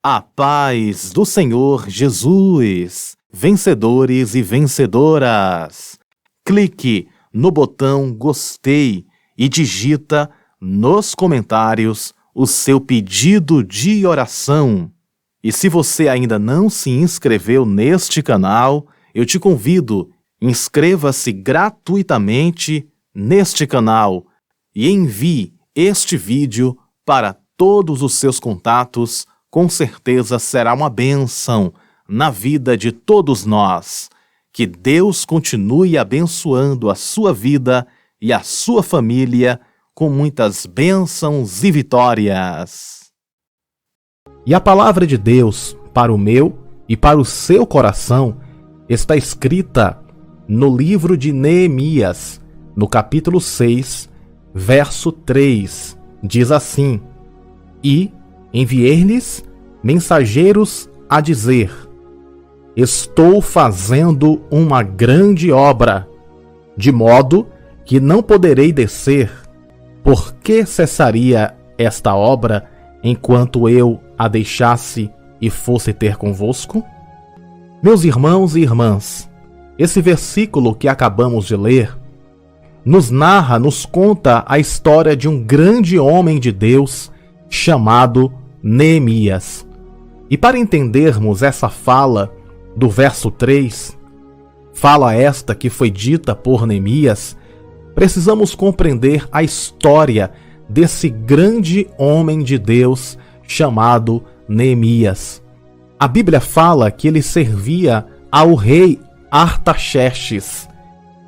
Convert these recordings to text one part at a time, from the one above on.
A paz do Senhor Jesus, vencedores e vencedoras. Clique no botão gostei e digita nos comentários o seu pedido de oração. E se você ainda não se inscreveu neste canal, eu te convido, inscreva-se gratuitamente neste canal e envie este vídeo para todos os seus contatos. Com certeza será uma bênção na vida de todos nós. Que Deus continue abençoando a sua vida e a sua família com muitas bênçãos e vitórias. E a palavra de Deus para o meu e para o seu coração está escrita no livro de Neemias, no capítulo 6, verso 3. Diz assim: E enviei-lhes mensageiros a dizer: Estou fazendo uma grande obra, de modo que não poderei descer. Por que cessaria esta obra enquanto eu a deixasse e fosse ter convosco? Meus irmãos e irmãs, esse versículo que acabamos de ler nos conta a história de um grande homem de Deus chamado Neemias. E para entendermos essa fala do verso 3, fala esta que foi dita por Neemias, precisamos compreender a história desse grande homem de Deus chamado Neemias. A Bíblia fala que ele servia ao rei Artaxerxes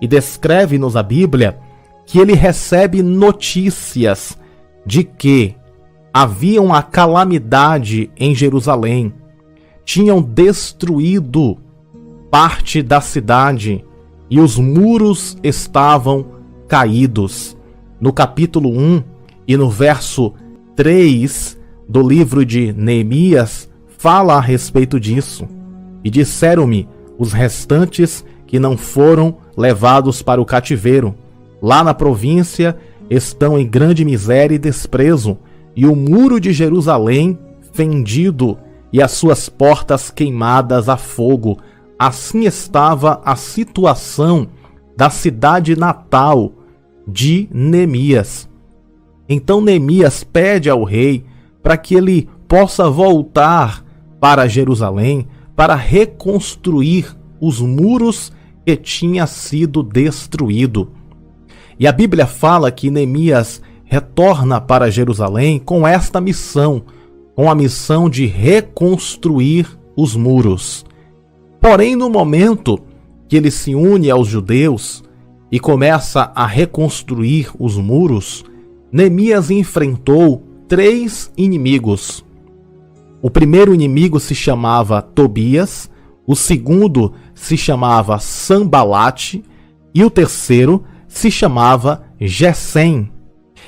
e descreve-nos a Bíblia que ele recebe notícias de que havia uma calamidade em Jerusalém. Tinham destruído parte da cidade e os muros estavam caídos. No capítulo 1 e no verso 3 do livro de Neemias, fala a respeito disso. E disseram-me os restantes que não foram levados para o cativeiro. Lá na província estão em grande miséria e desprezo, e o muro de Jerusalém fendido e as suas portas queimadas a fogo. Assim estava a situação da cidade natal de Neemias. Então Neemias pede ao rei para que ele possa voltar para Jerusalém para reconstruir os muros que tinha sido destruído. E a Bíblia fala que Neemias retorna para Jerusalém com esta missão, com a missão de reconstruir os muros. Porém, no momento que ele se une aos judeus e começa a reconstruir os muros, Neemias enfrentou 3 inimigos. O primeiro inimigo se chamava Tobias, o segundo se chamava Sanbalate e o terceiro se chamava Gesem.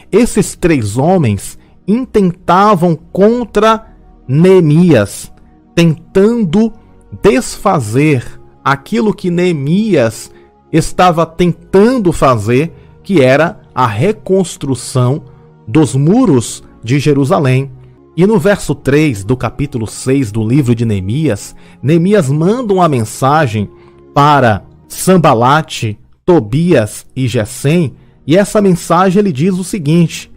Esses 3 homens intentavam contra Neemias, tentando desfazer aquilo que Neemias estava tentando fazer, que era a reconstrução dos muros de Jerusalém. E no verso 3 do capítulo 6 do livro de Neemias, Neemias manda uma mensagem para Sanbalate, Tobias e Gesem, e essa mensagem ele diz o seguinte: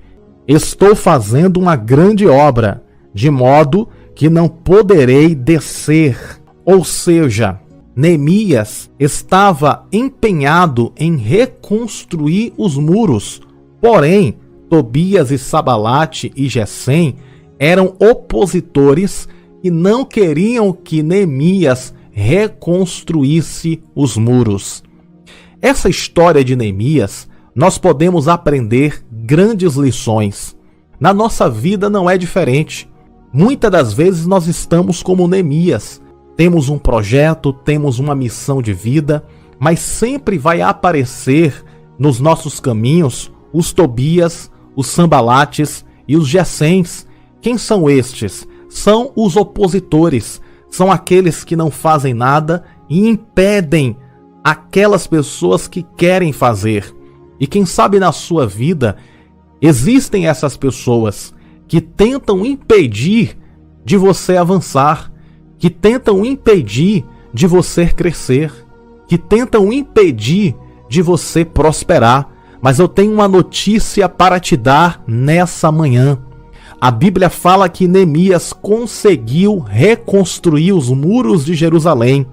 Estou fazendo uma grande obra, de modo que não poderei descer. Ou seja, Neemias estava empenhado em reconstruir os muros, porém, Tobias e Sanbalate e Gesem eram opositores e não queriam que Neemias reconstruísse os muros. Essa história de Neemias, nós podemos aprender grandes lições. Na nossa vida não é diferente. Muitas das vezes nós estamos como Neemias. Temos um projeto, temos uma missão de vida, mas sempre vai aparecer nos nossos caminhos os Tobias, os Sanbalates e os Gesems. Quem são estes? São os opositores, são aqueles que não fazem nada e impedem aquelas pessoas que querem fazer. E quem sabe na sua vida existem essas pessoas que tentam impedir de você avançar, que tentam impedir de você crescer, que tentam impedir de você prosperar. Mas eu tenho uma notícia para te dar nessa manhã. A Bíblia fala que Neemias conseguiu reconstruir os muros de Jerusalém.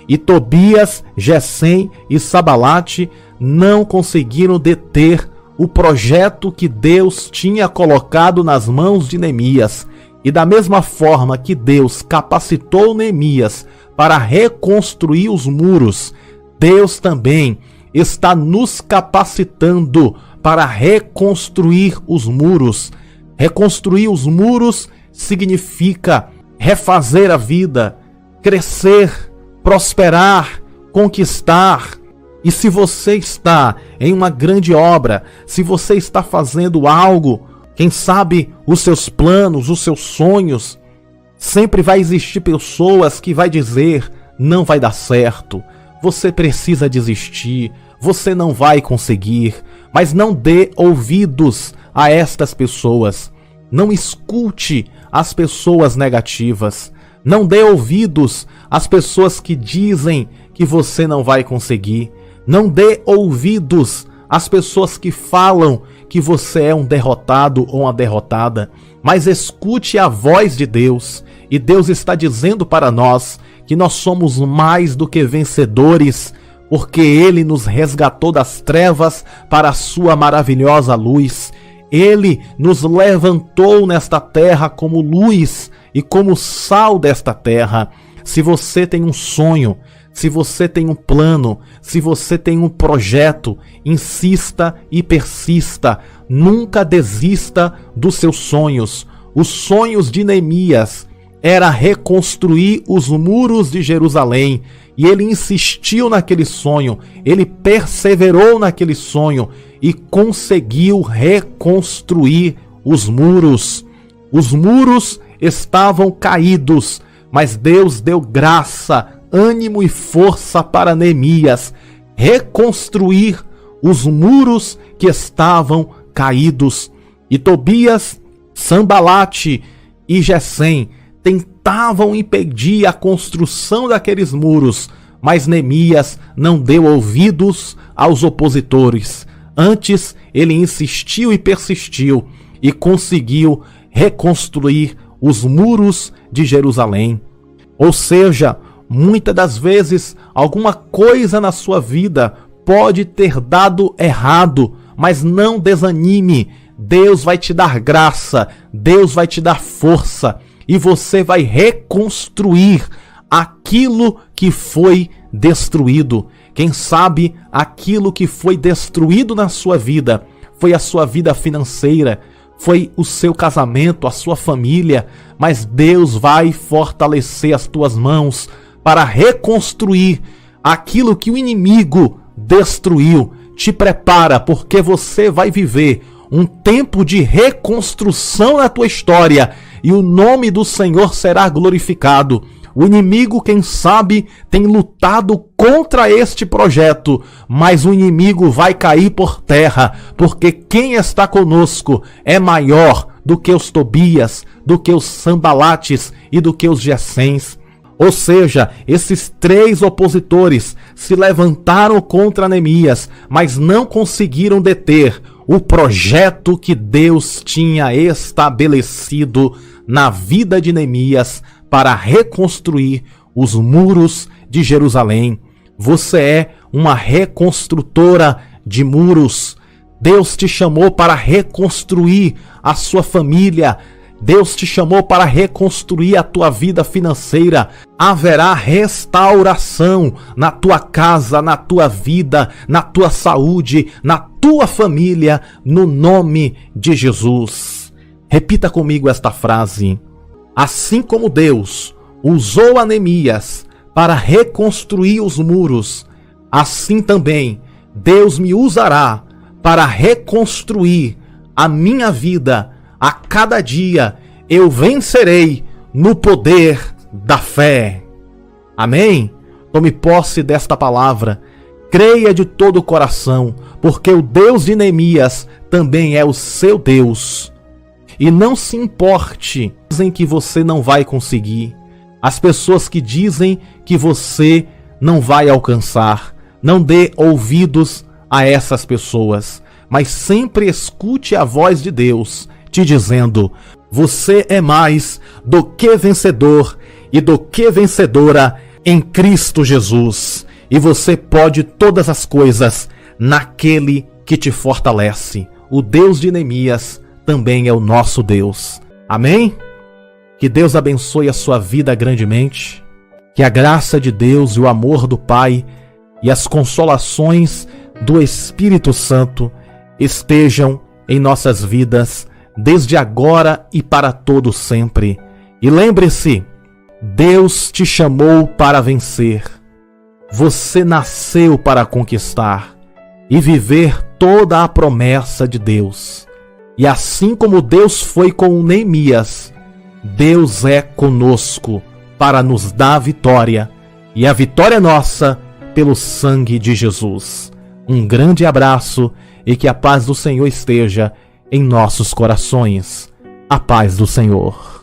E Tobias, Gesem e Sanbalate não conseguiram deter o projeto que Deus tinha colocado nas mãos de Neemias. E da mesma forma que Deus capacitou Neemias para reconstruir os muros, Deus também está nos capacitando para reconstruir os muros. Reconstruir os muros significa refazer a vida, crescer, prosperar, conquistar. E se você está em uma grande obra, se você está fazendo algo, quem sabe os seus planos, os seus sonhos, sempre vai existir pessoas que vai dizer: não vai dar certo, você precisa desistir, você não vai conseguir. Mas não dê ouvidos a estas pessoas. Não escute as pessoas negativas. Não dê ouvidos às pessoas que dizem que você não vai conseguir. Não dê ouvidos às pessoas que falam que você é um derrotado ou uma derrotada. Mas escute a voz de Deus. E Deus está dizendo para nós que nós somos mais do que vencedores, porque Ele nos resgatou das trevas para a sua maravilhosa luz. Ele nos levantou nesta terra como luz e como sal desta terra. Se você tem um sonho, se você tem um plano, se você tem um projeto, insista e persista. Nunca desista dos seus sonhos. Os sonhos de Neemias era reconstruir os muros de Jerusalém. E ele insistiu naquele sonho, ele perseverou naquele sonho e conseguiu reconstruir os muros. Os muros estavam caídos, mas Deus deu graça, ânimo e força para Neemias reconstruir os muros que estavam caídos. E Tobias, Sanbalate e Gesem tentavam impedir a construção daqueles muros, mas Neemias não deu ouvidos aos opositores. Antes, ele insistiu e persistiu e conseguiu reconstruir os muros de Jerusalém. Ou seja, muitas das vezes, alguma coisa na sua vida pode ter dado errado, mas não desanime. Deus vai te dar graça, Deus vai te dar força. E você vai reconstruir aquilo que foi destruído. Quem sabe aquilo que foi destruído na sua vida foi a sua vida financeira, foi o seu casamento, a sua família. Mas Deus vai fortalecer as tuas mãos para reconstruir aquilo que o inimigo destruiu. Te prepara, porque você vai viver um tempo de reconstrução na tua história. E o nome do Senhor será glorificado. O inimigo, quem sabe, tem lutado contra este projeto, mas o inimigo vai cair por terra, porque quem está conosco é maior do que os Tobias, do que os Sanbalates e do que os Gesems. Ou seja, esses três opositores se levantaram contra Neemias, mas não conseguiram deter o projeto que Deus tinha estabelecido na vida de Neemias para reconstruir os muros de Jerusalém. Você é uma reconstrutora de muros. Deus te chamou para reconstruir a sua família. Deus te chamou para reconstruir a tua vida financeira. Haverá restauração na tua casa, na tua vida, na tua saúde, na tua família, no nome de Jesus. Repita comigo esta frase. Assim como Deus usou a Neemias para reconstruir os muros, assim também Deus me usará para reconstruir a minha vida. A cada dia eu vencerei no poder da fé. Amém? Tome posse desta palavra. Creia de todo o coração, porque o Deus de Neemias também é o seu Deus. E não se importe, dizem que você não vai conseguir. As pessoas que dizem que você não vai alcançar. Não dê ouvidos a essas pessoas, mas sempre escute a voz de Deus te dizendo: você é mais do que vencedor e do que vencedora em Cristo Jesus. E você pode todas as coisas naquele que te fortalece. O Deus de Neemias também é o nosso Deus. Amém? Que Deus abençoe a sua vida grandemente. Que a graça de Deus e o amor do Pai e as consolações do Espírito Santo estejam em nossas vidas desde agora e para todo sempre. E lembre-se, Deus te chamou para vencer. Você nasceu para conquistar e viver toda a promessa de Deus. E assim como Deus foi com Neemias, Deus é conosco para nos dar a vitória. E a vitória é nossa pelo sangue de Jesus. Um grande abraço e que a paz do Senhor esteja em nossos corações. A paz do Senhor.